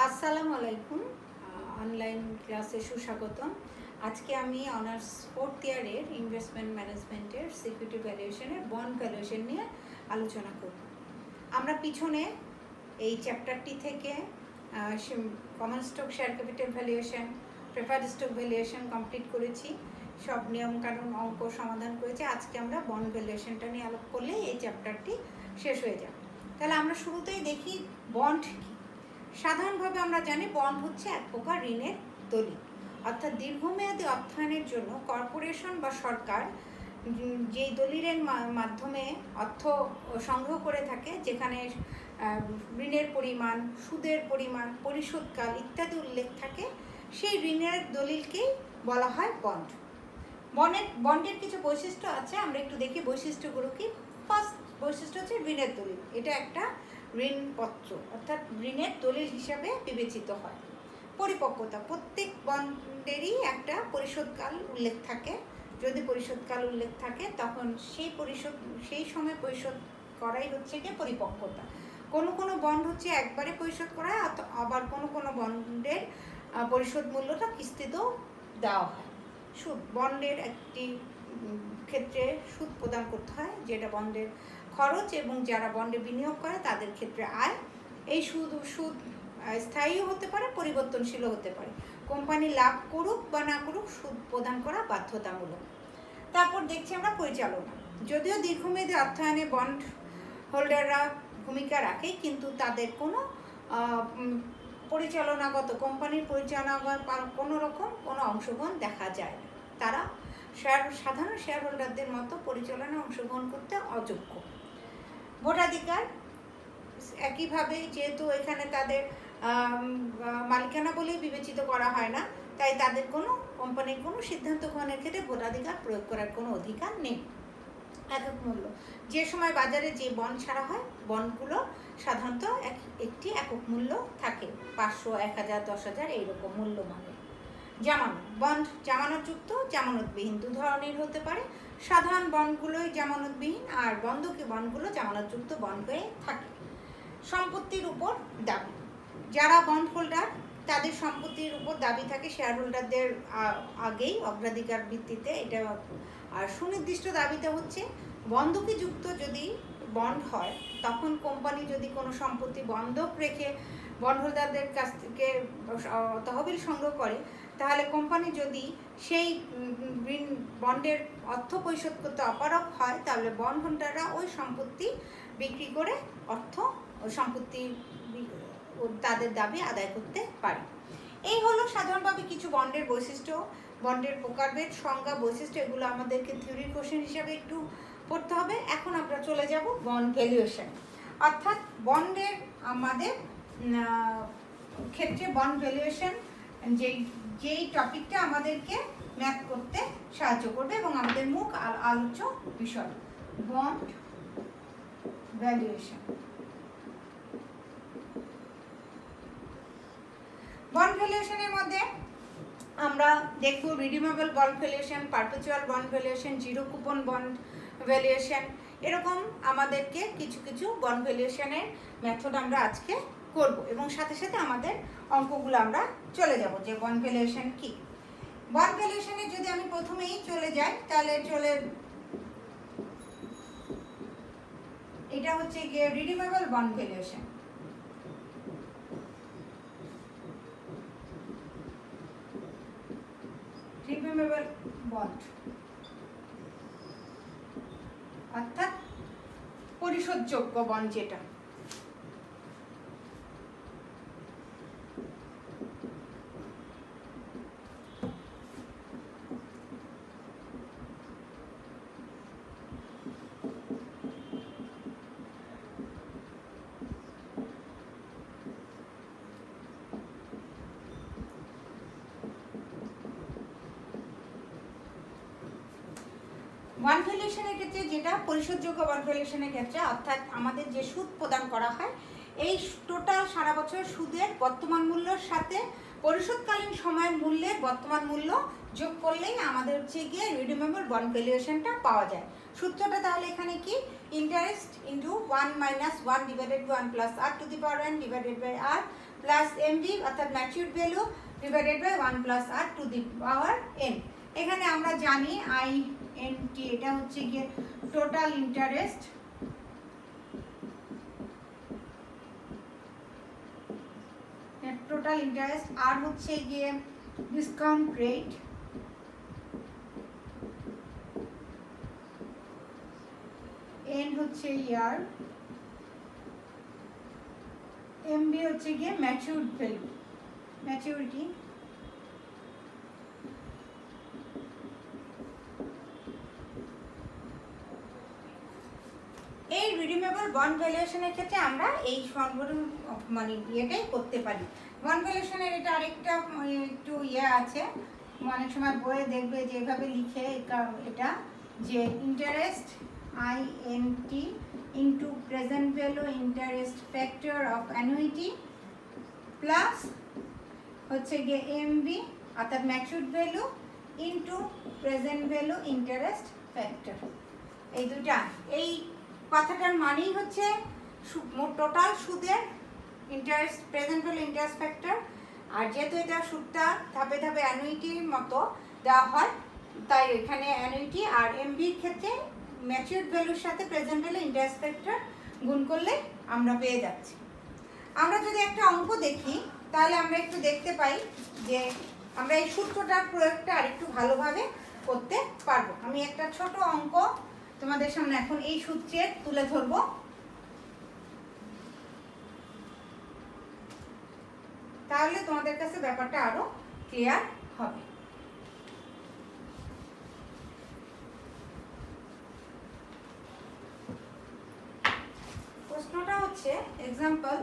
আসসালামু আলাইকুম। অনলাইন ক্লাসে সুস্বাগতম। আজকে আমি অনার্স 4th ইয়ারের ইনভেস্টমেন্ট ম্যানেজমেন্টের সিকিউরিটি ভ্যালুয়েশনের বন্ড ভ্যালুয়েশন নিয়ে আলোচনা করব। আমরা পিছনে এই চ্যাপ্টারটি থেকে common stock share capital valuation, preferred stock valuation complete করেছি, সব নিয়মকানুন অঙ্ক সমাধান করেছি। আজকে আমরা বন্ড ভ্যালুয়েশনটা নিয়ে আলোপ করলে এই চ্যাপ্টারটি শেষ হয়ে যাবে। তাহলে আমরা শুরুতেই দেখি বন্ড কী। সাধারণভাবে আমরা জানি বন্ড হচ্ছে এক প্রকার ঋণের দলিল, অর্থাৎ দীর্ঘমেয়াদী অর্থায়নের জন্য কর্পোরেশন বা সরকার যেই দলিলের মাধ্যমে অর্থ সংগ্রহ করে থাকে, যেখানে ঋণের পরিমাণ, সুদের পরিমাণ, পরিশোধকাল ইত্যাদি উল্লেখ থাকে, সেই ঋণের দলিলকেই বলা হয় বন্ড। বন্ডের কিছু বৈশিষ্ট্য আছে, আমরা একটু দেখি বৈশিষ্ট্যগুলো কি। ফার্স্ট বৈশিষ্ট্য হচ্ছে ঋণের দলিল। এটা একটা ঋণপত্র, অর্থাৎ ঋণের দলিল হিসাবে বিবেচিত হয়। পরিপক্কতা, প্রত্যেক বন্ডেরই একটা পরিশোধকাল উল্লেখ থাকে। যদি পরিশোধকাল উল্লেখ থাকে তখন সেই সময় পরিশোধ করাই হচ্ছে গিয়ে পরিপক্কতা। কোনো বন্ড হচ্ছে একবারে পরিশোধ করা, আবার কোনো বন্ডের পরিশোধ মূল্যটা কিস্তিতেও দেওয়া হয়। সুদ, বন্ডের একটি ক্ষেত্রে সুদ প্রদান করতে হয়, যেটা বন্ডের খরচ, এবং যারা বন্ডে বিনিয়োগ করে তাদের ক্ষেত্রে আয়। এই সুদ স্থায়ীও হতে পারে, পরিবর্তনশীলও হতে পারে। কোম্পানি লাভ করুক বা না করুক, সুদ প্রদান করা বাধ্যতামূলক। তারপর দেখছি আমরা পরিচালনা। যদিও দীর্ঘমেয়াদী অর্থায়নে বন্ড হোল্ডাররা ভূমিকা রাখে, কিন্তু তাদের কোনো পরিচালনাগত, কোম্পানির পরিচালনাগত কোনো রকম কোনো অংশগ্রহণ দেখা যায় না। তারা সাধারণ শেয়ার হোল্ডারদের মতো পরিচালনায় অংশগ্রহণ করতে অযোগ্য। ভোটাধিকার একইভাবে, যেহেতু এখানে তাদের মালিকানা বলেই বিবেচিত করা হয় না, তাই তাদের কোনো কোম্পানির কোনো সিদ্ধান্ত গ্রহণের ক্ষেত্রে ভোটাধিকার প্রয়োগ করার কোনো অধিকার নেই। একক মূল্য, যে সময় বাজারে যে বন্ড ছাড়া হয়, বন্ডগুলো সাধারণত একটি একক মূল্য থাকে, 500, 1000, 10,000 এইরকম মূল্যমানে। জামানত, বন্ড জামানতযুক্ত, জামানতবিহীন দু ধরনের হতে পারে। সাধারণ বন্ডগুলোই জামানতবিহীন, আর বন্ধকি বন্ডগুলো জামানতযুক্ত বন্ড হয়ে থাকে। সম্পত্তির উপর দাবি, যারা বন্ড হোল্ডার তাদের সম্পত্তির উপর দাবি থাকে শেয়ার হোল্ডারদের আগেই অগ্রাধিকার ভিত্তিতে। এটা আর সুনির্দিষ্ট দাবিতে হচ্ছে বন্ধকিযুক্ত যদি বন্ড হয়, তখন কোম্পানি যদি কোনো সম্পত্তি বন্ধক রেখে বন্ড হোল্ডারদের কাছ থেকে তহবিল সংগ্রহ করে, তাহলে কোম্পানি যদি সেই বন্ডের অর্থ পরিশোধ করতে অপারগ হয়, তাহলে বন্ড হোল্ডাররা ওই সম্পত্তি বিক্রি করে সম্পত্তি তাদের দাবি আদায় করতে পারে। এই হলো সাধারণভাবে কিছু বন্ডের বৈশিষ্ট্য, বন্ডের প্রকারভেদ, সংজ্ঞা, বৈশিষ্ট্য, এগুলো আমাদেরকে থিওরি কোশ্চেন হিসাবে একটু পড়তে হবে। এখন আমরা চলে যাব বন্ড ভ্যালুয়েশন, অর্থাৎ বন্ডের আমাদের ক্ষেত্রে বন্ড ভ্যালুয়েশন যেই টপিকটা আমাদেরকে ম্যাথ করতে সাহায্য করবে এবং আমাদের মূল আলোচ্য বিষয় বন্ড ভ্যালুয়েশন। বন্ড ভ্যালুয়েশনের মধ্যে আমরা দেখব redeemable bond valuation, perpetual bond valuation, zero coupon bond valuation, এরকম আমাদেরকে কিছু কিছু বন্ড ভ্যালুয়েশনের মেথড আমরা আজকে করব, এবং সাথে সাথে আমাদের অঙ্কগুলো আমরা চলে যাব যে বন্ড ভ্যালুয়েশন কি। বন্ড ভ্যালুয়েশনে যদি আমি প্রথমেই চলে যাই, তাহলে এটা হচ্ছে গিয়ে redeemable bond valuation. Redeemable bond অর্থাৎ পরিশোধযোগ্য বন্ড, যেটা বন্ড ভ্যালুয়েশনের ক্ষেত্রে, যেটা পরিশোধযোগ্য বন্ড ভ্যালুয়েশনের ক্ষেত্রে, অর্থাৎ আমাদের যে সুদ প্রদান করা হয়, এই টোটাল সারা বছর সুদের বর্তমান মূল্যের সাথে পরিশোধকালীন সময়ের মূল্যের বর্তমান মূল্য যোগ করলেই আমাদের হচ্ছে গিয়ে রিডিমেবল বন্ড ভ্যালুয়েশনটা পাওয়া যায়। সূত্রটা তাহলে এখানে কি, interest into 1 - 1 / 1 + r⁴ divided by r plus MV অর্থাৎ matured value divided by 1 plus R to the power N. এখানে আমরা জানি আই এন টি এটা হচ্ছে গিয়ে টোটাল ইন্টারেস্ট, টোটাল ইন্টারেস্ট, আর হচ্ছে গিয়ে ডিসকাউন্ট রেট, এন হচ্ছে ইয়ার, এমবি হচ্ছে গিয়ে ম্যাচিউরড ভ্যালু, ম্যাচিউরিটি। এই রিডিমেবল বন্ড ভ্যালুয়েশনের ক্ষেত্রে আমরা এই সর্বনিম্ন মানে ইয়েটাই করতে পারি। বন্ড ভ্যালুয়েশনের এটা আরেকটা একটু ইয়ে আছে, অনেক সময় বইয়ে দেখবে যে এভাবে লিখে এটা যে interest I N T into present value interest factor of annuity plus হচ্ছে গিয়ে এমবি অর্থাৎ matured value into present value interest factor. এই দুটা, এই কথাটার মানেই হচ্ছে টোটাল সুদের interest present value interest factor, আর যেহেতু এটা সুদটা ধাপে ধাপে অ্যানুইটির মতো দেওয়া হয় তাই এখানে অ্যানুইটি আর এমবির ক্ষেত্রে ম্যাচিউরড ভ্যালুর সাথে প্রেজেন্ট ভ্যালু ইন্টারেস্ট ফ্যাক্টর গুণ করলে আমরা পেয়ে যাচ্ছি। আমরা যদি একটা অঙ্ক দেখি তাহলে আমরা একটু দেখতে পাই যে আমরা এই সূত্রটার প্রয়োগটা আরেকটু ভালোভাবে করতে পারবো। আমি একটা ছোট অঙ্ক তোমাদের সামনে এখন এই সূত্রের তুলে ধরবো। তাহলে তোমাদের কাছে ব্যাপারটা আরো ক্লিয়ার হবে। প্রশ্নটা হচ্ছে এক্সাম্পল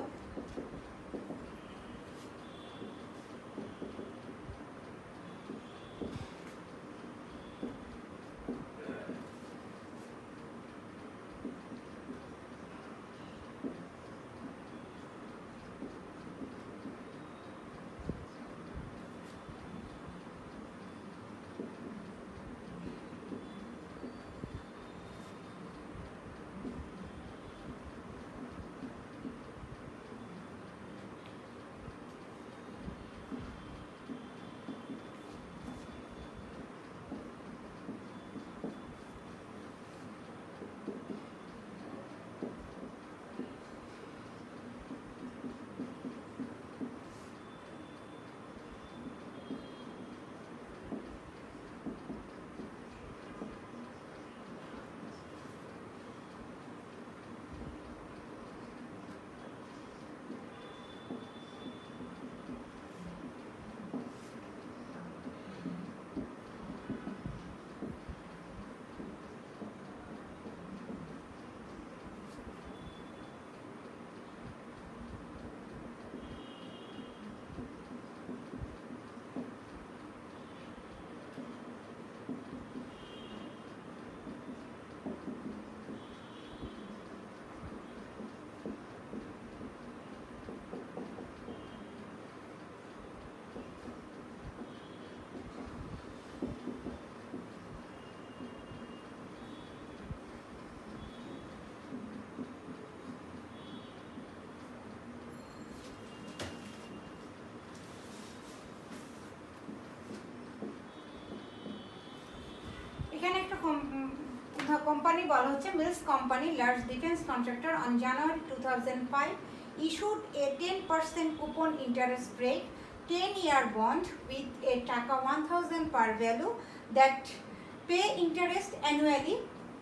এখানে একটা কোম্পানি বলা হচ্ছে Mills company large defence contractor on January 2005 issued a 10% coupon interest rate 10-year bond with a টাকা 1000 per value that pay interest annually.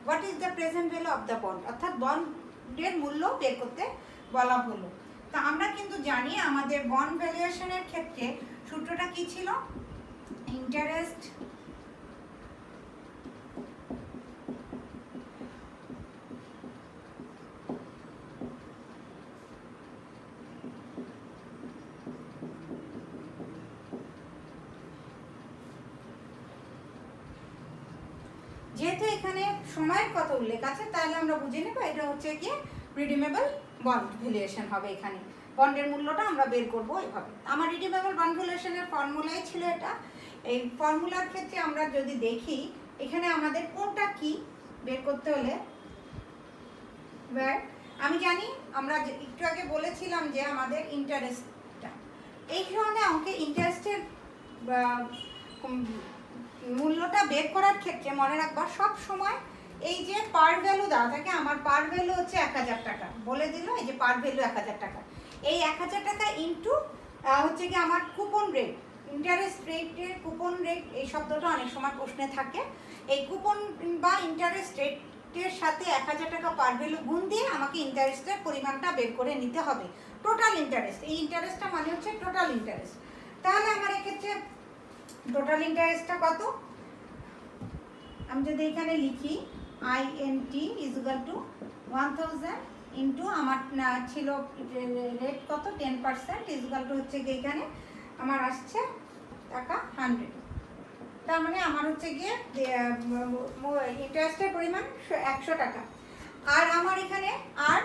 What is the present value of the bond? অর্থাৎ বন্ডের মূল্য বের করতে বলা হলো। তা আমরা কিন্তু জানি আমাদের বন্ড ভ্যালুয়েশনের ক্ষেত্রে সূত্রটা কি ছিল, ইন্টারেস্ট যেহেতু এখানে সময়ের কথা উল্লেখ আছে তাহলে আমরা বুঝে নেব এটা হচ্ছে কি রিডিমেবল বন্ড ভ্যালুয়েশন হবে। এখানে বন্ডের মূল্যটা আমরা বের করব এইভাবে। আমার রিডিমেবল বন্ড ভ্যালুয়েশনের ফর্মুলাই ছিল এটা। এই ফর্মুলার ক্ষেত্রে আমরা যদি দেখি এখানে আমাদের কোনটা কি বের করতে হলে আমি জানি আমরা একটু আগে বলেছিলাম যে আমাদের ইন্টারেস্টটা এই ধরনের অঙ্কে ইন্টারেস্টের মূল্যটা বের করার ক্ষেত্রে মনে রাখবা সব সময় এই যে পার ভ্যালু দেওয়া থাকে, আমার পার ভ্যালু হচ্ছে 1000 টাকা, বলে দিল এই যে পার ভ্যালু 1000 টাকা, এই 1000 টাকা ইন্টু হচ্ছে কি আমার কুপন রেট, ইন্টারেস্ট রেটের কুপন রেট, এই শব্দটা অনেক সময় প্রশ্নে থাকে। এই কুপন বা ইন্টারেস্ট রেটের সাথে 1000 টাকা পার ভ্যালু গুণ দিয়ে আমাকে ইন্টারেস্টের পরিমাণটা বের করে নিতে হবে, টোটাল ইন্টারেস্ট। এই ইন্টারেস্টটা মানে হচ্ছে টোটাল ইন্টারেস্ট। তাহলে আমার এক্ষেত্রে টোটাল ইন্টারেস্টটা কত, আমি যদি এখানে লিখি INT ইকুয়াল টু 1000 ইন্টু আমার ছিল রেট কত 10% ইকুয়াল টু হচ্ছে গিয়ে এখানে আমার আসছে টাকা 100। তার মানে আমার হচ্ছে গিয়ে ইন্টারেস্টের পরিমাণ 100 টাকা। আর আমার এখানে আর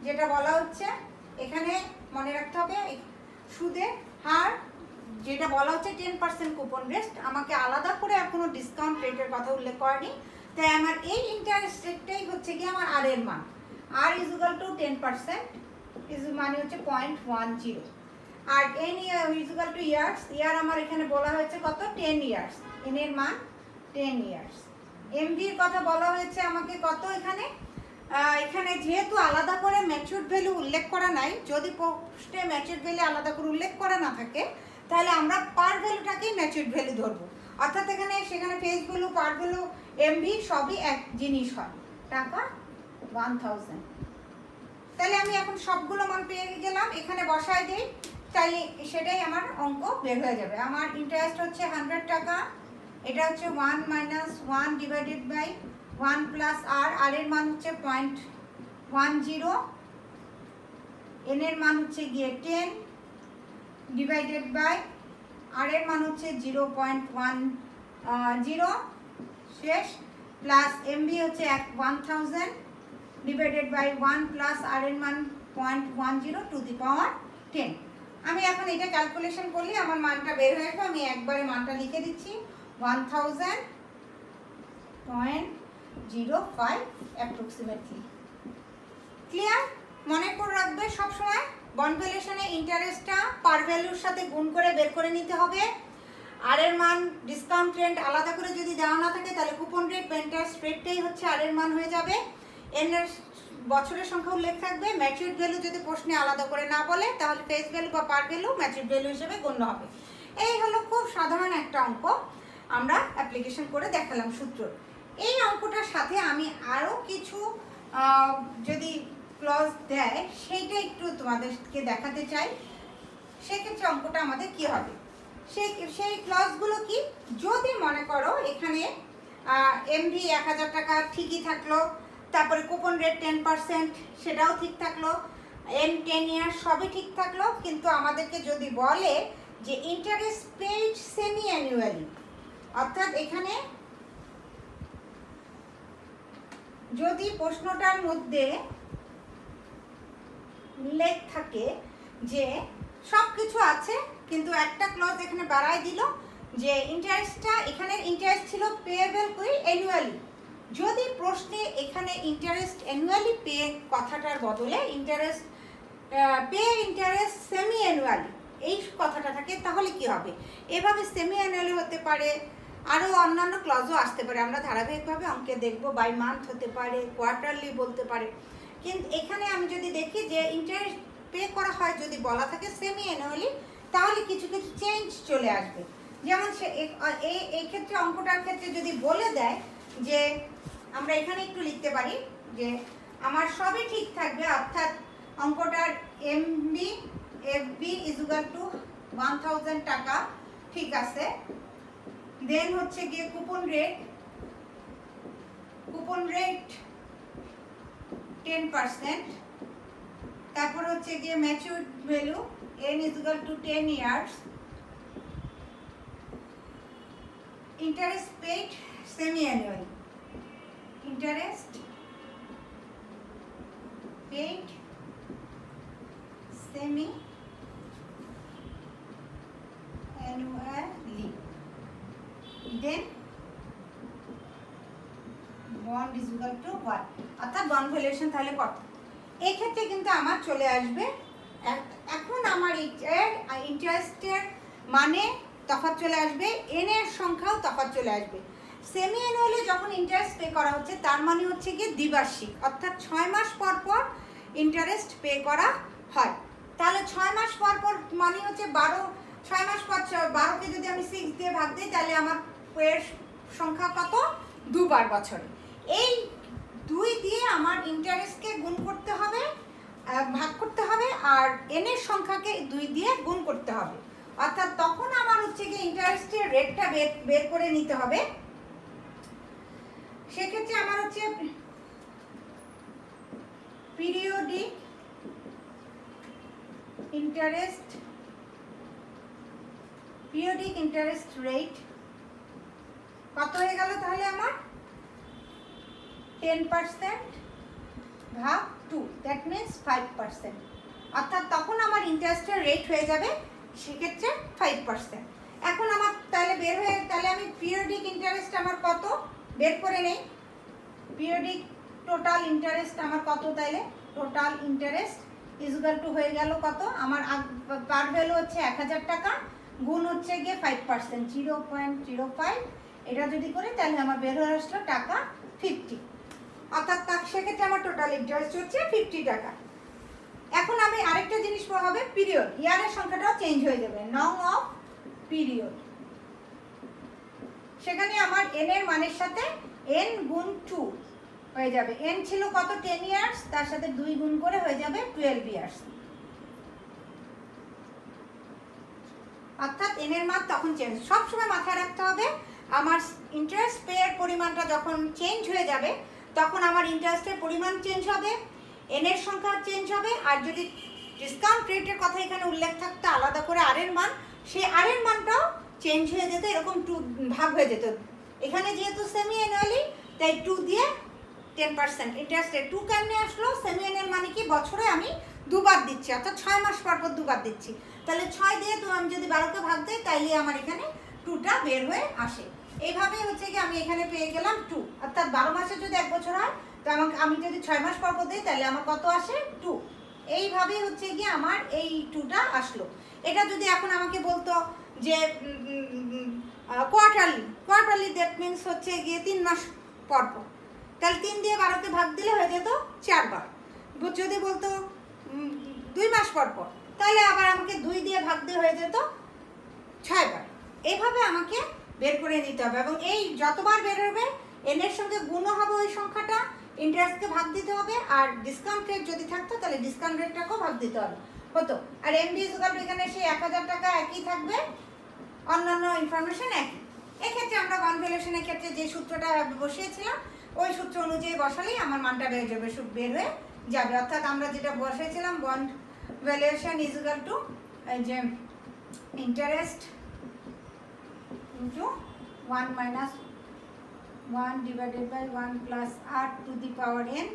যেটা বলা হচ্ছে এখানে মনে রাখতে হবে সুদের হার যেটা বলা হচ্ছে 10% কুপন রেট, আমাকে আলাদা করে আর কোনো ডিসকাউন্ট রেটের কথা উল্লেখ করেনি। তাই আমার এই ইন্টারেস্ট রেটটাই হচ্ছে গিয়ে আমার আর এর মান, আর ইকুয়াল টু 10% মানে হচ্ছে 0.10। আর এন ইকুয়াল টু ইয়ার্স, ইয়ার আমার এখানে বলা হয়েছে কত 10 ইয়ার্স, এন এর মান 10 ইয়ার্স। এমভির কথা বলা হয়েছে আমাকে কত এখানে, এখানে যেহেতু আলাদা করে ম্যাচিউরড ভ্যালু উল্লেখ করা নাই, যদি পোস্টে ম্যাচিউরড ভ্যালু আলাদা করে উল্লেখ করা না থাকে তাহলে আমরা পার ভ্যালুটাকেই ম্যাচিউরড ভ্যালু ধরবো, অর্থাৎ সেখানে face value par value MV সবই এক জিনিস হয়, টাকা 1000। তাহলে আমি এখন সবগুলো মান পেয়ে গেলাম, এখানে বসায় দিই, তাহলে সেটাই আমার অঙ্ক বের হয়ে যাবে। আমার ইন্টারেস্ট হচ্ছে 100 টাকা, এটা হচ্ছে 1 - 1 ডিভাইডেড বাই 1 প্লাস আর, আর এর মান হচ্ছে 0.10, এন এর মান হচ্ছে গিয়ে 10 ডিভাইডেড বাই আর এর মান হচ্ছে 0.10 শেষ, প্লাস এমভি হচ্ছে 1000 ডিভাইডেড বাই 1 প্লাস আর এর মান 0.10 টু দি পাওয়ার 10। আমি এখন এটা ক্যালকুলেশন করলে আমার মানটা বের হয়ে আসবে, আমি একবারে মানটা লিখে দিচ্ছি 1000.05 অ্যাপ্রক্সিমেটলি। ক্লিয়ার? মনে করে রাখবে সবসময় বন্ড ভ্যালুয়েশনে ইন্টারেস্টটা পার ভ্যালুর সাথে গুণ করে বের করে নিতে হবে। আর এর মান ডিসকাউন্ট রেট আলাদা করে যদি দেওয়া না থাকে তাহলে কুপন রেট বা ইন্টারেস্ট রেটটাই হচ্ছে আর এর মান হয়ে যাবে। এন এর বছরের সংখ্যা উল্লেখ থাকবে, ম্যাচিউরড ভ্যালু যদি প্রশ্নে আলাদা করে না বলে তাহলে ফেস ভ্যালু বা পার ভ্যালু ম্যাচিউরড ভ্যালু হিসেবে গণ্য হবে। এই হলো খুব সাধারণ একটা অঙ্ক, আমরা অ্যাপ্লিকেশন করে দেখালাম সূত্র। এই অঙ্কটার সাথে আমি আরও কিছু যদি ক্লজ দেয় সেইটা একটু তোমাদেরকে দেখাতে চাই, সেক্ষেত্রে অঙ্কটা আমাদের কি হবে, সেই ক্লজগুলো কি, যদি মনে করো এখানে এমভি 1000 টাকা ঠিকই থাকলো, তারপরে কুপন রেট 10% সেটাও ঠিক থাকলো, এম 10 ইয়ার সবই ঠিক থাকলো, কিন্তু আমাদেরকে যদি বলে যে ইন্টারেস্ট পেইড সেমি অ্যানুয়ালি, অর্থাৎ এখানে যদি প্রশ্নটার মধ্যে উল্লেখ থাকে যে সব কিছু আছে কিন্তু একটা ক্লজ এখানে বাড়ায় দিল যে ইন্টারেস্টটা, এখানে ইন্টারেস্ট ছিল পেয়েবল করে অ্যানুয়ালি, যদি প্রশ্নে এখানে ইন্টারেস্ট অ্যানুয়ালি পে কথাটার বদলে interest pay interest semi annually এই কথাটা থাকে, তাহলে কি হবে, এভাবে সেমি অ্যানুয়ালি হতে পারে, আরও অন্যান্য ক্লজও আসতে পারে, আমরা ধারাবাহিকভাবে অঙ্কে দেখব, বাই মান্থ হতে পারে, কোয়ার্টারলি বলতে পারে। কিন্তু এখানে আমি যদি দেখি যে ইন্টারেস্ট পে করা হয় যদি বলা থাকে সেমি অ্যানুয়ালি, তাহলে কিছু কিছু চেঞ্জ চলে আসবে। যেমন সে এই ক্ষেত্রে অঙ্কটার ক্ষেত্রে যদি বলে দেয় যে আমরা এখানে একটু লিখতে পারি যে আমার সবই ঠিক থাকবে, অর্থাৎ অঙ্কটার এফবি ইকুয়াল টু 1000 টাকা ঠিক আছে, দেন হচ্ছে গিয়ে কুপন রেট 10%, তারপর হচ্ছে গিয়ে matured value n equal to 10 years, interest paid semi annually, interest paid semi annually, then bond is equal to what, অর্থাৎ বন্ড ভ্যালুয়েশন তাহলে কত। এই ক্ষেত্রে কিন্তু আমার চলে আসবে এখন আমার ইন্টারেস্টের মানে তফাৎ চলে আসবে, এন এর সংখ্যাও তফাৎ চলে আসবে। সেমি অ্যানুয়ালি যখন ইন্টারেস্ট পে করা হচ্ছে তার মানে হচ্ছে গিয়ে দ্বিবার্ষিক, অর্থাৎ 6 মাস পর পর ইন্টারেস্ট পে করা হয়। তাহলে 6 মাস পর পর মানে হচ্ছে 6 মাস পর 12কে যদি আমি 6 দিয়ে ভাগ দিই তাহলে আমার পের সংখ্যা কত? দুবার বছরে। এই 2 দিয়ে আমার ইন্টারেস্টকে গুণ করতে হবে, ভাগ করতে হবে, আর এন এর সংখ্যাকে 2 দিয়ে গুণ করতে হবে। অর্থাৎ তখন আমার হচ্ছে কি ইন্টারেস্টের রেটটা বের করে নিতে হবে। সেক্ষেত্রে আমার হচ্ছে পিরিয়ডিক ইন্টারেস্ট রেট কত হয়ে গেল তাহলে আমার? 10% ভাগ 2, দ্যাট মিনস 5%। অর্থাৎ তখন আমার ইন্টারেস্টের রেট হয়ে যাবে সেক্ষেত্রে 5%। এখন আমার তাহলে তাহলে আমি পিরিয়ডিক ইন্টারেস্ট আমার কত বের করে নেই। পিরিয়ডিক টোটাল ইন্টারেস্ট আমার কত? তাইলে টোটাল ইন্টারেস্ট ইকুয়াল টু হয়ে গেল কত? আমার পার ভ্যালু হচ্ছে 1000 টাকা, গুণ হচ্ছে গিয়ে 5%, 0.05। এটা যদি করি তাহলে আমার বের হয়ে আসলো টাকা 50। অর্থাৎ সেক্ষেত্রে আমার টোটাল ইন্টারেস্ট হচ্ছে 50 টাকা। এখন আমি আরেকটা জিনিস হবে পিরিয়ড, ইয়ারের সংখ্যাটাও চেঞ্জ হয়ে যাবে, নং অফ পিরিয়ড। সেখানে আমার এন এর মানের সাথে এন গুণ 2 হয়ে যাবে। এন ছিল কত? 10 ইয়ার্স, তার সাথে 2 গুণ করে হয়ে যাবে 12 ইয়ার্স। অর্থাৎ এন এর মান তখন চেঞ্জ। সবসময় মাথায় রাখতে হবে আমার ইন্টারেস্ট পে এর পরিমাণটা যখন চেঞ্জ হয়ে যাবে তখন আমার ইন্টারেস্টের পরিমাণ চেঞ্জ হবে, এন এর সংখ্যা চেঞ্জ হবে, আর যদি ডিসকাউন্ট রেটের কথা এখানে উল্লেখ থাকতো আলাদা করে আর এর মান, সেই আর এর মানটাও চেঞ্জ হয়ে যেত, এরকম 2 ভাগ হয়ে যেত। এখানে যেহেতু সেমি অ্যানুয়ালি তাই 2 দিয়ে 10% ইন্টারেস্ট রেট। 2 কেমনে আসলো? সেমি অ্যানুয়াল মানে কি বছরে আমি দুবার দিচ্ছি, অর্থাৎ 6 মাস পর পর দুবার দিচ্ছি। তাহলে 6 দিয়ে তো আমি যদি 12কে ভাগ দিই তাইলে আমার এখানে 2টা বের হয়ে আসে। এইভাবেই হচ্ছে কি আমি এখানে পেয়ে গেলাম 2। অর্থাৎ 12 মাসে যদি 1 বছর হয় তো আমি যদি 6 মাস পর পর দিই তাহলে আমার কত আসে? 2। এইভাবেই হচ্ছে কি আমার এই 2টা আসলো। এটা যদি এখন আমাকে বলতো যে কোয়ার্টারলি, দ্যাট মিনস হচ্ছে গিয়ে 3 মাস পর পর, তাহলে 3 দিয়ে 12কে ভাগ দিলে হয়ে যেত 4 বার। যদি বলতো 2 মাস পর পর তাহলে আবার আমাকে 2 দিয়ে ভাগ দিয়ে হয়ে যেত 6 বার। এইভাবে আমাকে বের করে নিতে হবে, এবং এই যতবার বের হবে এন এর সঙ্গে গুণও হবে ওই সংখ্যাটা, ইন্টারেস্টকে ভাগ দিতে হবে, আর ডিসকাউন্ট রেট যদি থাকতো তাহলে ডিসকাউন্ট রেটটাকেও ভাগ দিতে হবে হতো। আর এমডি ইকুয়াল টু এখানে সেই 1000 টাকা একই থাকবে, অন্যান্য ইনফরমেশন একই। এক্ষেত্রে আমরা বন্ড ভ্যালুয়েশনের ক্ষেত্রে যে সূত্রটা বসিয়েছিলাম ওই সূত্র অনুযায়ী বসালেই আমার মানটা বের হয়ে যাবে। অর্থাৎ আমরা যেটা বসিয়েছিলাম bond valuation is equal two যে interest into 1 minus 1 divided by 1 plus r to the power n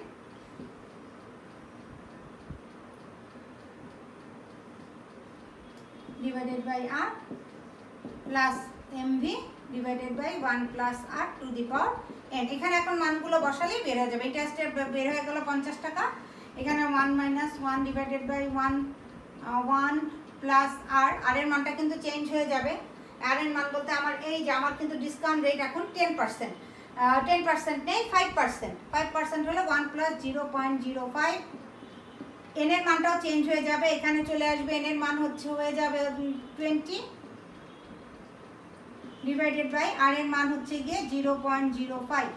divided by r plus mv divided by 1 plus r to the power n। এখানে এখন মানগুলো বসালেই বের হয়ে যাবে। ইন্টারেস্টের বের হয়ে গেল 50 টাকা, এখানে 1 minus 1 divided by 1 plus r, আর এর মানটা কিন্তু চেঞ্জ হয়ে যাবে। আর এর মান বলতে আমার এই যে আমার কিন্তু ডিসকাউন্ট রেট এখন 10% নেই, 5% হলো 1 plus 0.05। এন এর মানটাও চেঞ্জ হয়ে যাবে, এখানে চলে আসবে এন এর মান হয়ে যাবে 20 ডিভাইডেড বাই আর এর মান হচ্ছে গিয়ে 0.05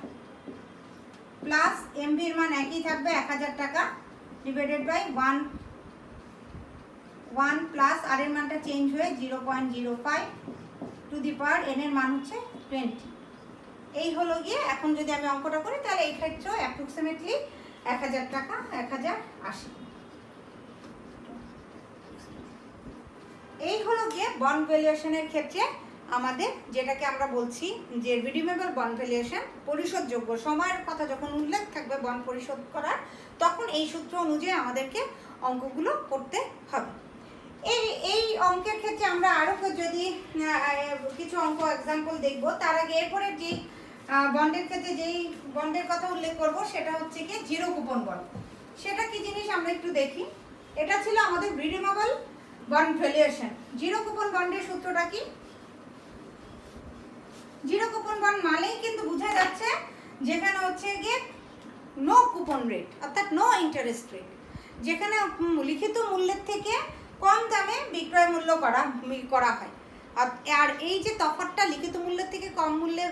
প্লাস এমভি এর মান একই থাকবে 1000 টাকা ডিভাইডেড বাই 1 প্লাস আর এর মানটা চেঞ্জ হয়ে 0.05 টু দি পাওয়ার এন এর মান হচ্ছে 20। এই হলো গিয়ে এখন যদি আমি অঙ্কটা করি তাহলে এই ক্ষেত্রেও অ্যাপ্রক্সিমেটলি 1000 টাকা 1080। এই হলো গিয়ে বন্ড ভ্যালুয়েশনের ক্ষেত্রে আমাদের যেটাকে আমরা বলছি যে রিডিমেবল বন্ড ভ্যালুয়েশন, পরিশোধযোগ্য সময়ের কথা যখন উল্লেখ থাকবে বন্ড পরিশোধ করার তখন এই সূত্র অনুযায়ী আমাদেরকে অঙ্কগুলো করতে হবে। এই অঙ্কের ক্ষেত্রে আমরা আরও যদি কিছু অঙ্ক এক্সাম্পল দেখব, তার আগে এরপরে যে বন্ডের ক্ষেত্রে যেই বন্ডের কথা উল্লেখ করব সেটা হচ্ছে কি জিরো কুপন বন্ড। সেটা কি জিনিস আমরা একটু দেখি। এটা ছিল আমাদের redeemable bond valuation. Zero coupon বন্ডের সূত্রটা কি? জিরো কুপন বন্ড মানেই কিন্তু বোঝা যাচ্ছে যেখানে হচ্ছে গিয়ে নো কুপন রেট, অর্থাৎ নো ইন্টারেস্ট রেট, যেখানে লিখিত মূল্যের থেকে কম দামে বিক্রয় মূল্য করা হয়। আর এই যে তফাৎটা লিখিত মূল্যের থেকে কম মূল্যে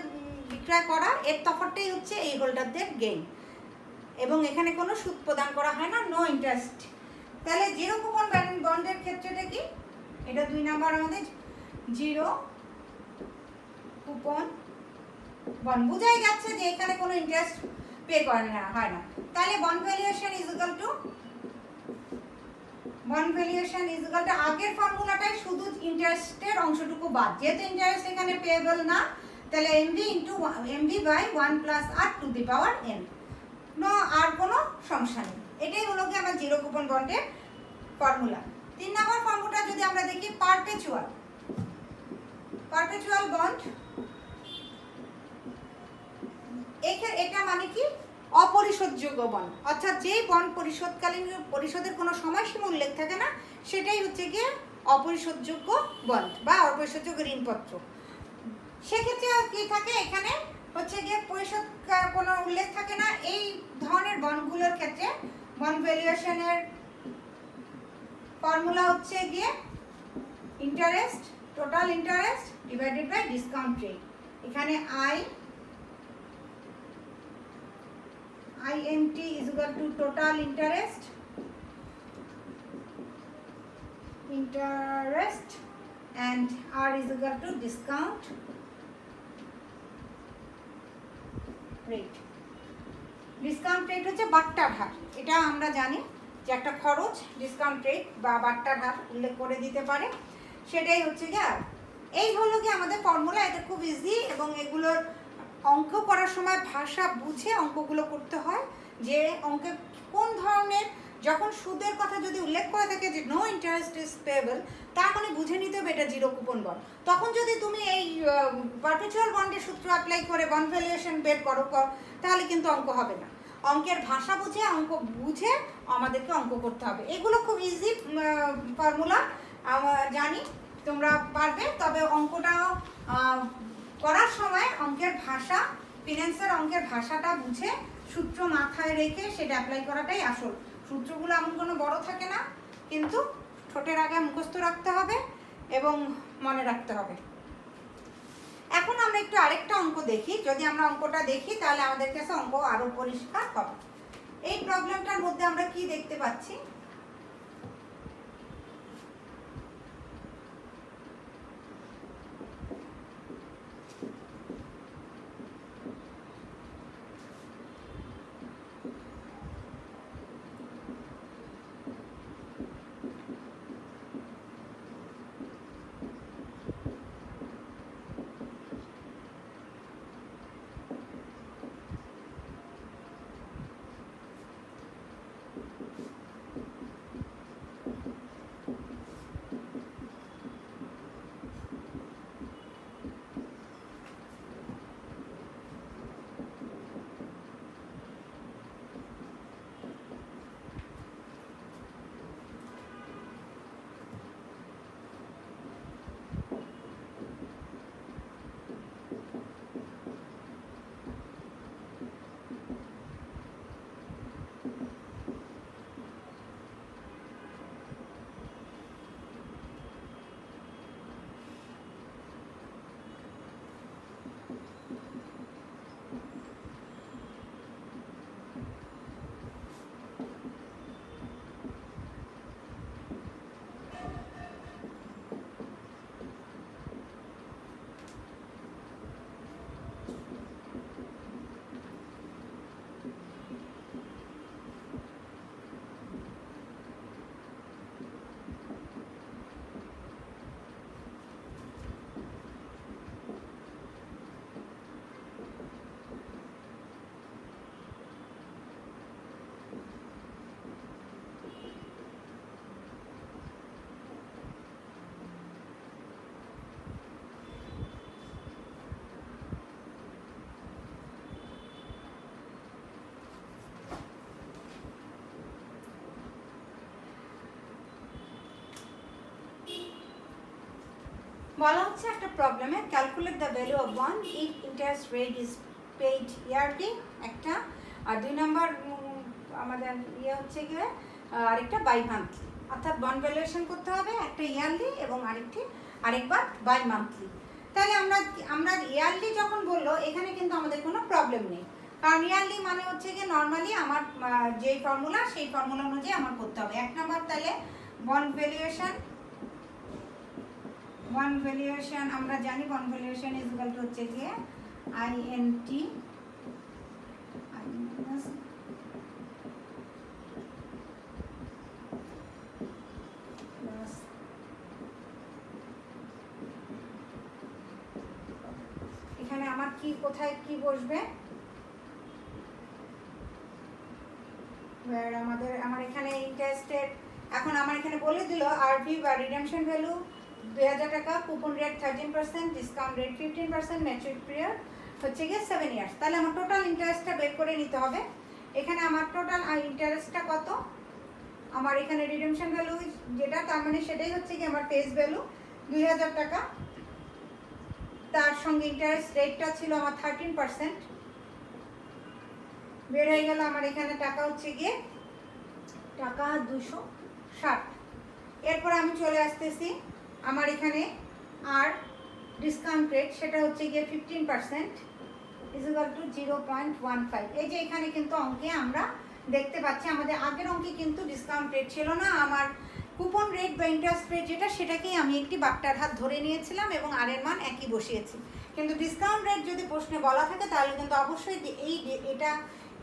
বিক্রয় করা, এর তফাৎটাই হচ্ছে এই হোল্ডারদের গেইন, এবং এখানে কোনো সুদ প্রদান করা হয় না, নো ইন্টারেস্ট। তাহলে জিরো কুপন বন্ডের ক্ষেত্রেটা কি? এটা 2 নাম্বার আমাদের জিরো কুপন বন্ড। বোঝাই যাচ্ছে যে এখানে কোনো ইন্টারেস্ট পে করে না, হয় না। তাহলে bond valuation is equal two আগের ফর্মুলাটাই শুধু ইন্টারেস্টের অংশটুকু বাদ, যেহেতু ইন্টারেস্ট এখানে পেয়েবল না, তাহলে MV by 1 plus R to the power N. No, আর কোনো সমস্যা নেই। এটাই হলো কি আমার জিরো কুপন বন্ডের ফর্মুলা। 3 নম্বর ফর্মুলা যদি আমরা দেখি, পারপেচুয়াল বন্ড। এটা মানে কি? অপরিশোধযোগ্য বন্ড, অর্থাৎ যেই বন্ড পরিশোধের কোনো সময়সীমা উল্লেখ থাকে না, সেটাই হচ্ছে গিয়ে অপরিশোধযোগ্য বন্ড বা অপরিশোধযোগ্য ঋণপত্র। সেক্ষেত্রে কি থাকে? এখানে হচ্ছে গিয়ে পরিশোধ কোনো উল্লেখ থাকে না। এই ধরনের বন্ডগুলোর ক্ষেত্রে বন্ড ভ্যালুয়েশনের ফর্মুলা হচ্ছে গিয়ে interest, total interest divided by discount rate. এখানে INT is equal to total interest and R is equal to discount rate. Discount rate হচ্ছে বাট্টার হার। এটা আমরা জানি যে একটা খরচ ডিসকাউন্ট রেট বা বাট্টার হার উল্লেখ করে দিতে পারে, সেটাই হচ্ছে গিয়ে। এই হলো কি আমাদের ফর্মুলা। এটা খুব ইজি, এবং এগুলোর অঙ্ক করার সময় ভাষা বুঝে অঙ্কগুলো করতে হয়, যে অঙ্কে কোন ধরনের, যখন সুদের কথা যদি উল্লেখ করে থাকে যে নো ইন্টারেস্ট ইজ পেয়েবল, তার মানে বুঝে নিতে হবে এটা জিরো কুপন বন্ড। তখন যদি তুমি এই পারপেচুয়াল বন্ডের সূত্র অ্যাপ্লাই করে বন্ড ভ্যালুয়েশন বের করো, তাহলে কিন্তু অঙ্ক হবে না। অঙ্কের ভাষা বুঝে, অঙ্ক বুঝে আমাদেরকে অঙ্ক করতে হবে। এগুলো খুব ইজি ফর্মুলা, জানি তোমরা পারবে, তবে অঙ্কটা করার সময় অঙ্কের ভাষা, ফিনান্সের অঙ্কের ভাষাটা বুঝে সূত্র মাথায় রেখে সেটা অ্যাপ্লাই করাটাই আসল। সূত্রগুলো এমন কোনো বড় থাকে না, কিন্তু ঠোঁটের আগে মুখস্থ রাখতে হবে এবং মনে রাখতে হবে। এখন আমরা একটু আরেকটা অঙ্ক দেখি। যদি আমরা অঙ্কটা দেখি তাহলে আমাদের কাছে অঙ্ক আরো পরিষ্কার হবে। এই প্রবলেমটার মধ্যে আমরা কি দেখতে পাচ্ছি? বলা হচ্ছে একটা প্রবলেমে calculate the value of one if interest rate is paid yearly একটা, আর 2 নম্বর আমাদের হচ্ছে গিয়ে আরেকটা বাই মান্থলি, অর্থাৎ বন্ড ভ্যালুয়েশন করতে হবে একটা ইয়ারলি এবং আরেকবার বাই মান্থলি। তাহলে আমরা ইয়ারলি যখন বললো এখানে কিন্তু আমাদের কোনো প্রবলেম নেই, কারণ ইয়ারলি মানে হচ্ছে গিয়ে নর্মালি আমার যেই ফর্মুলা সেই ফর্মুলা অনুযায়ী আমার করতে হবে। 1 নম্বর তাহলে বন্ড ভ্যালুয়েশন আমরা জানি bond valuation is equal two হচ্ছে গিয়ে INT এখানে আমার কি কোথায় কি বসবে, আমার এখানে ইন্টারেস্টের এখন আমার এখানে বলে দিল আরভি বা রিডেমশন ভ্যালু 2000 টাকা, coupon rate 13%, discount rate 15%, maturity period হচ্ছে গিয়ে 7 ইয়ার্স। তাহলে আমার টোটাল ইন্টারেস্টটা বের করে নিতে হবে। এখানে আমার টোটাল ইন্টারেস্টটা কত, আমার এখানে রিডেমশন ভ্যালু যেটা তার মানে সেটাই হচ্ছে কি আমার ফেস ভ্যালু 2000 টাকা, তার সঙ্গে ইন্টারেস্ট রেটটা ছিল আমার 13%, বের হয়ে গেল আমার এখানে টাকা হচ্ছে গিয়ে টাকা 260। এরপর আমি চলে আসতেছি আমার এখানে আর ডিসকাউন্ট রেট সেটা হচ্ছে গিয়ে 15% ইজ ইকুয়াল টু 0.15। এই যে এখানে কিন্তু অঙ্কে আমরা দেখতে পাচ্ছি আমাদের আগের অঙ্কে কিন্তু ডিসকাউন্ট রেট ছিল না, আমার কুপন রেট বা ইন্টারেস্ট রেট যেটা সেটাকেই আমি একটি বাট্টার হাত ধরে নিয়েছিলাম এবং আর এর মান একই বসিয়েছি। কিন্তু ডিসকাউন্ট রেট যদি প্রশ্নে বলা থাকে তাহলে কিন্তু অবশ্যই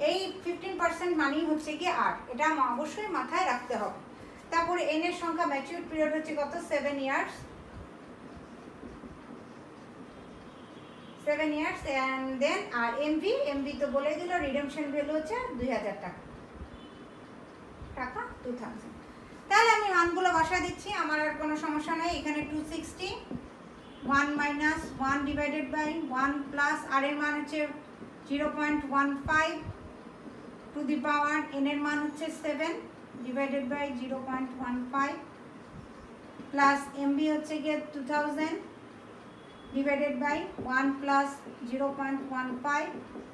এই 15% মানেই হচ্ছে গিয়ে আর, এটা অবশ্যই মাথায় রাখতে হবে। তারপরে এন এর সংখ্যা, ম্যাচিউর পিরিয়ড হচ্ছে কত 7 ইয়ার্স অ্যান্ড দেন আর এমভি তো বলে দিল রিডেমশন ভ্যালু হচ্ছে 2000 টাকা 2000। তাহলে আমি মানগুলো বসায় দিচ্ছি, আমার আর কোনো সমস্যা নেই। এখানে 260, 1 মাইনাস 1 ডিভাইডেড বাই 1 প্লাস আর এর মান হচ্ছে 0.15 টু দি পাওয়ার এন এর মান হচ্ছে 7 ডিভাইডেড বাই 0.15 প্লাস এমবি হচ্ছে গিয়ে 2000 divided by 1 plus 0.15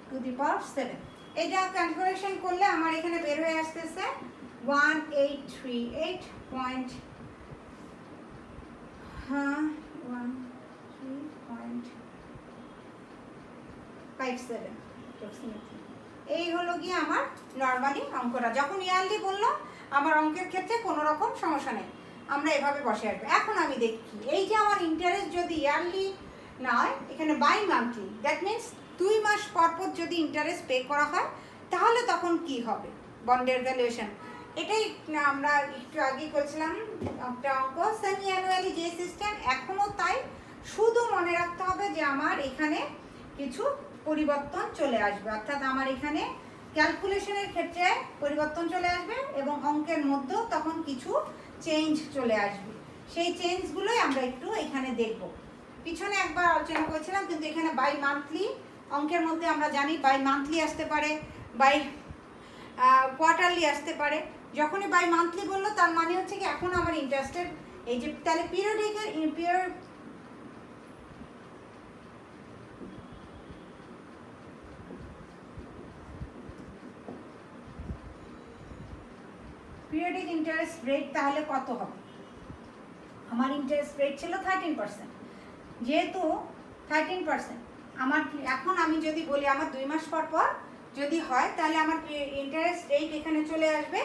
to the power 7। এটা ক্যালকুলেশন করলে আমার এখানে বের হয়ে আসতেছে 18.57। এই হলো গিয়ে আমার নর্মালি অঙ্কটা। যখন ইয়ারলি বললো আমার অঙ্কের ক্ষেত্রে কোনো রকম সমস্যা নেই, আমরা এভাবে বসে আসবো। এখন আমি দেখি এই যে আমার ইন্টারেস্ট যদি ইয়ারলি নয় এখানে বাই মান্থলি, দ্যাট মিনস 2 মাস পর পর যদি ইন্টারেস্ট পে করা হয় তাহলে তখন কি হবে বন্ডের ভ্যালুয়েশন। এটাই আমরা একটু আগেই বলছিলাম একটা অঙ্ক সেমি অ্যানুয়ালি যে সিস্টেম এখনও তাই, শুধু মনে রাখতে হবে যে আমার এখানে কিছু পরিবর্তন চলে আসবে, অর্থাৎ আমার এখানে ক্যালকুলেশনের ক্ষেত্রে পরিবর্তন চলে আসবে এবং অঙ্কের মধ্যেও তখন কিছু চেঞ্জ চলে আসবে। সেই চেঞ্জগুলোই আমরা একটু এখানে দেখব। পিছনে একবার আলোচনা করেছিলাম, কিন্তু এখানে বাই মান্থলি অঙ্কের মধ্যে আমরা জানি বাই মান্থলি আসতে পারে, বাই কোয়ার্টারলি আসতে পারে। যখনই বাই মান্থলি বললো তার মানে হচ্ছে কি এখন আমার ইন্টারেস্টের এই যে তাহলে পিরিয়ডিক ইন্টারেস্ট রেট তাহলে কত হবে, আমার ইন্টারেস্ট রেট ছিল 13%, যেহেতু 13% আমার এখন আমি যদি বলি আমার 2 মাস পর পর যদি হয় তাহলে আমার ইন্টারেস্ট রেট এখানে চলে আসবে।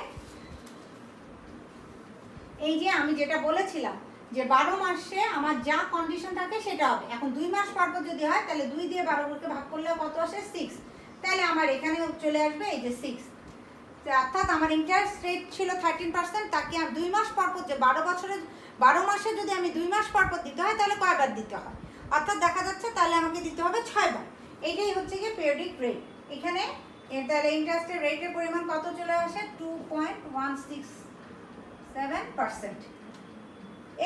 এই যে আমি যেটা বলেছিলাম যে 12 মাসে আমার যা কন্ডিশন থাকে সেটা হবে। এখন 2 মাস পর পর যদি হয় তাহলে 2 দিয়ে 12কে ভাগ করলে কত আসে 6, তাহলে আমার এখানে চলে আসবে এই যে 6। অর্থাৎ আমার ইন্টারেস্ট রেট ছিল 13%, তাকে আর 2 মাস পর পর যে 12 মাসে যদি আমি 2 মাস পর পর দিতে হয় তাহলে কয়বার দিতে হয়, অর্থাৎ দেখা যাচ্ছে তাহলে আমাকে দিতে হবে 6 বার। এইটাই হচ্ছে গিয়ে পিরিয়ডিক রেট। এখানে তাহলে ইন্টারেস্টের রেটের পরিমাণ কত চলে আসে 2.167%।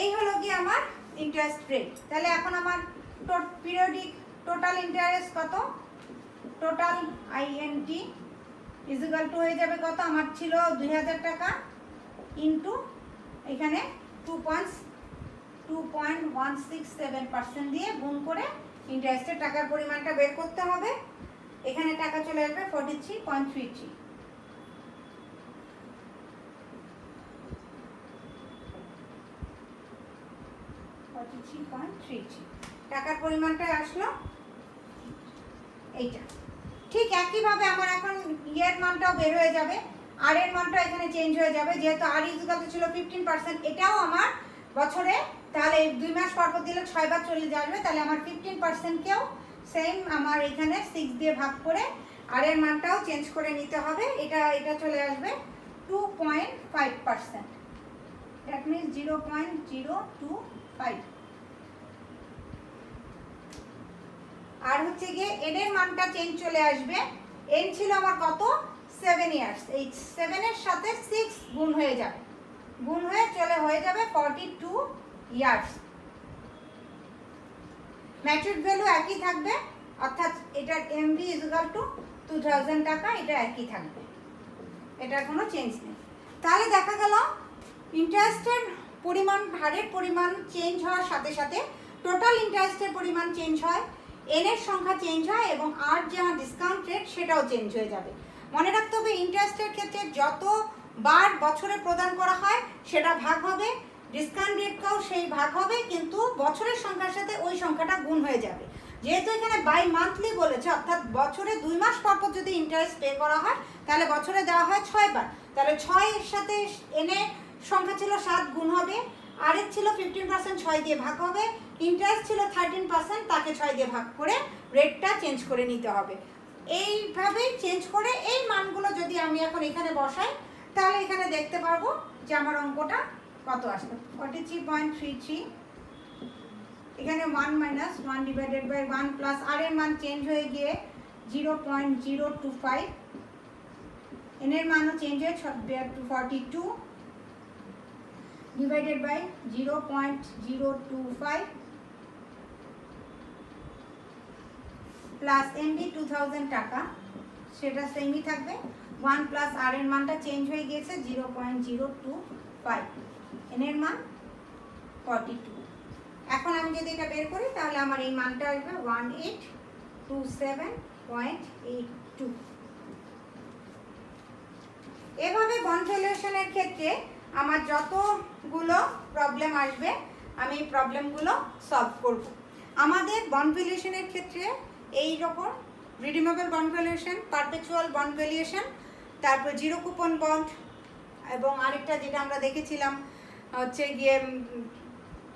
এই হলো কি আমার ইন্টারেস্ট রেট। তাহলে এখন আমার পিরিয়ডিক টোটাল ইন্টারেস্ট কত, total INT is equal two হয়ে যাবে কত, আমার ছিল 2000 টাকা ইন্টু এখানে 2.167% দিয়ে গুণ করে ইন্টারেস্টের টাকার পরিমাণটা বের করতে হবে। এখানে টাকা চলে আসবে 43.33। টাকার পরিমাণটা আসলো এইটা। ঠিক একইভাবে আমার এখন ইয়ের মানটাও বের হয়ে যাবে, আর এর মানটা এখানে চেঞ্জ হয়ে যাবে। যেহেতু আর ইকুয়াল ছিল 15%, এটাও আমার বছরে, তাহলে 2 মাস পর পর দিলে 6 বার চলে যাবে, তাহলে আমার 15%কেও সেম আমার এখানে 6 দিয়ে ভাগ করে আর এর মানটাও চেঞ্জ করে নিতে হবে। এটা চলে আসবে 2.5%, দ্যাট মিনস 0.025। আর হচ্ছে গিয়ে এন এর মানটা চেঞ্জ চলে আসবে। এন ছিল আমার কত, 7 ইয়ার্স, এই 7 এর সাথে 6 গুণ হয়ে যাবে, গুণ হয়ে হয়ে যাবে 42 ইয়ার্স। ম্যাচুরড ভ্যালু একই থাকবে, অর্থাৎ এটার এমভি ইকুয়াল টু 2000 টাকা, এটা একই থাকবে, এটার কোনো চেঞ্জ নেই। তাহলে দেখা গেল ইন্টারেস্টের পরিমাণ, হারের পরিমাণ চেঞ্জ হওয়ার সাথে সাথে টোটাল ইন্টারেস্টের পরিমাণ চেঞ্জ হয়, এন এর সংখ্যা চেঞ্জ হয় এবং আর যে আমার ডিসকাউন্ট রেট সেটাও চেঞ্জ হয়ে যাবে। মনে রাখতে হবে ইন্টারেস্টের ক্ষেত্রে যতবার বছরে প্রদান করা হয় সেটা ভাগ হবে, ডিসকাউন্ট রেটটাও সেই ভাগ হবে, কিন্তু বছরের সংখ্যার সাথে ওই সংখ্যাটা গুণ হয়ে যাবে। যেহেতু এখানে বাই মান্থলি বলেছে, অর্থাৎ বছরে 2 মাস পর পর যদি ইন্টারেস্ট পে করা হয় তাহলে বছরে দেওয়া হয় 6 বার, তাহলে 6 এর সাথে এন এর সংখ্যা ছিল 7 গুণ হবে, আর এর ছিল 15%, 6 দিয়ে ভাগ হবে, ইন্টারেস্ট ছিল 13%, তাকে 6 দিয়ে ভাগ করে রেটটা চেঞ্জ করে নিতে হবে। এইভাবেই চেঞ্জ করে এই মানগুলো যদি আমি এখন এখানে বসাই তাহলে এখানে দেখতে পারবো যে আমার অঙ্কটা কত আসবে, 43.33। এখানে 1 মাইনাস 1 ডিভাইডেড বাই 1 প্লাস আর এর মান চেঞ্জ হয়ে গিয়ে 0.025, এন এর মানও চেঞ্জ হয়ে 42 ডিভাইডেড বাই 0.025 প্লাস এমবি 2000 টাকা, সেটা সেমই থাকবে। 1 প্লাস আর এর মানটা চেঞ্জ হয়ে গিয়েছে 0.025, এন এর মান 42। এখন আমি যদি এটা বের করি তাহলে আমার এই মানটা আসবে 1827.82। এভাবে বন্ড ভ্যালুয়েশনের ক্ষেত্রে আমার যতগুলো প্রবলেম আসবে আমি এই প্রবলেমগুলো সলভ করব। আমাদের বন্ড ভ্যালুয়েশনের ক্ষেত্রে এই রকম redeemable bond valuation, perpetual bond valuation, তারপর জিরো কুপন বন্ড, এবং আরেকটা যেটা আমরা দেখেছিলাম হচ্ছে গিয়ে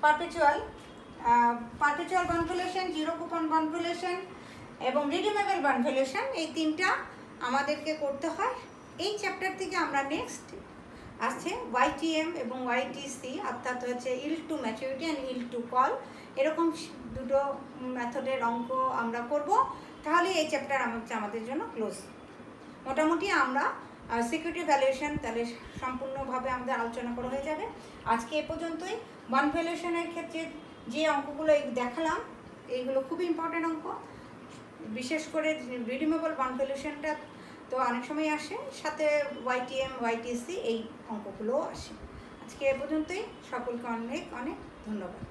perpetual bond valuation, zero coupon bond valuation এবং রিডিমেবল বন্ড ভ্যালুয়েশন, এই তিনটা আমাদেরকে করতে হয়। এই চ্যাপ্টার থেকে আমরা নেক্সট আছে ওয়াইটিএম এবং ওয়াইটিসি, অর্থাৎ হচ্ছে yield to maturity and yield to call, এরকম দুটো মেথডের অঙ্ক আমরা করব। তাহলে এই চ্যাপ্টার আমাদের জন্য ক্লোজ। মোটামুটি আমরা সিকিউরিটি ভ্যালুয়েশন তাহলে সম্পূর্ণভাবে আমাদের আলোচনা করা হয়ে যাবে। আজকে এ পর্যন্তই। বন্ড ভ্যালুয়েশনের ক্ষেত্রে যে অঙ্কগুলো দেখালাম এইগুলো খুবই ইম্পর্টেন্ট অঙ্ক, বিশেষ করে রিডিমেবল বন্ড ভ্যালুয়েশনটা তো অনেক সময় আসে, সাথে ওয়াইটিএম ওয়াইটিসি এই অঙ্কগুলোও আসে। আজকে এ পর্যন্তই, সকলকে অনেক অনেক ধন্যবাদ।